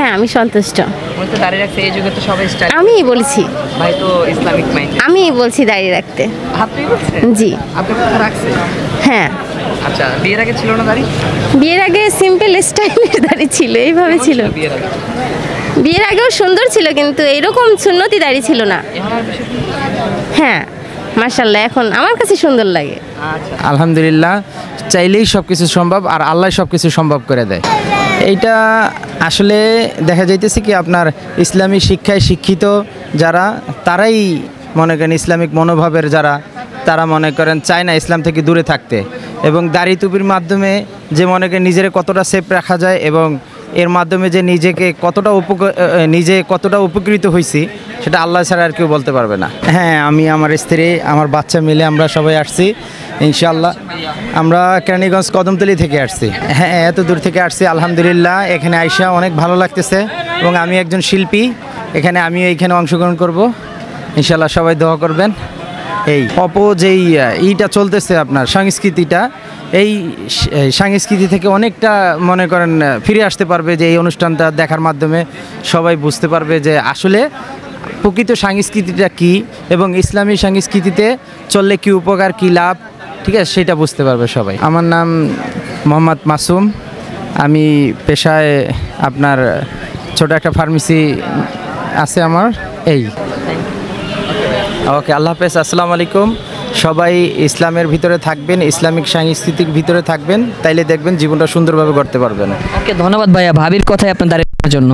হ্যাঁ আমি সন্তুষ্ট। উনি তো দাঁড়িয়ে রাখছে, এই যুগে তো সবাই স্টাইল। আমিই বলছি, ভাই তো ইসলামিক মাইন্ড। আমিই বলছি দাঁড়িয়ে রাখতে। আপনি বলছেন? জি। আপনি কোথায় রাখছেন? হ্যাঁ, আচ্ছা, বিয়ের আগে ছিল না দাড়ি? বিয়ের আগে সিম্পল স্টাইলের দাড়ি ছিল, এইভাবে ছিল। বিয়ের আগে বিয়ের আগেও সুন্দর ছিল, কিন্তু এরকম সুন্নতি দাড়ি ছিল না। এখন আর বেশি? হ্যাঁ মাশাআল্লাহ, এখন আমার কাছে সুন্দর লাগে। আচ্ছা, আলহামদুলিল্লাহ, চাইলেই সব কিছু সম্ভব, আর আল্লাহ সব কিছু সম্ভব করে দেয়। এইটা আসলে দেখা যাইতেছে কি, আপনার ইসলামী শিক্ষায় শিক্ষিত যারা, তারাই মনে করেন ইসলামিক মনোভাবের যারা, তারা মনে করেন চায় না ইসলাম থেকে দূরে থাকতে। এবং দাড়ি টুপির মাধ্যমে যে মনে করেন নিজের কতটা সেফ রাখা যায়, এবং এর মাধ্যমে যে নিজে কতটা উপকৃত হয়েছি, সেটা আল্লাহ ছাড়া আর কেউ বলতে পারবে না। হ্যাঁ, আমি, আমার স্ত্রী, আমার বাচ্চা মিলে আমরা সবাই আসছি ইনশাআল্লাহ। আমরা কেরানীগঞ্জ কদমতলী থেকে আসছি। হ্যাঁ, এত দূর থেকে আসছি, আলহামদুলিল্লাহ। এখানে আইসা অনেক ভালো লাগতেছে, এবং আমি একজন শিল্পী, এখানে আমিও এইখানে অংশগ্রহণ করব ইনশাআল্লাহ। সবাই দোয়া করবেন। এই যেই ইটা চলতেছে আপনার সংস্কৃতিটা, এই সংস্কৃতি থেকে অনেকটা মনে করেন ফিরে আসতে পারবে, যে এই অনুষ্ঠানটা দেখার মাধ্যমে সবাই বুঝতে পারবে যে আসলে প্রকৃত সংস্কৃতিটা কি, এবং ইসলামী সংস্কৃতিতে চললে কি উপকার, কি লাভ, ঠিক আছে, সেটা বুঝতে পারবে সবাই। আমার নাম মোহাম্মদ মাসুম। আমি পেশায় আপনার ছোট একটা ফার্মেসি আছে আমার। এই ওকে, আল্লাহ হাফেজ, আসসালামু আলাইকুম। সবাই ইসলামের ভিতরে থাকবেন, ইসলামিক সাংস্কৃতিক ভিতরে থাকবেন, তাইলে দেখবেন জীবনটা সুন্দরভাবে গড়তে পারবেন। ওকে, ধন্যবাদ ভাইয়া ভাবির কথায় আপনার দাঁড়িয়ে জন্য।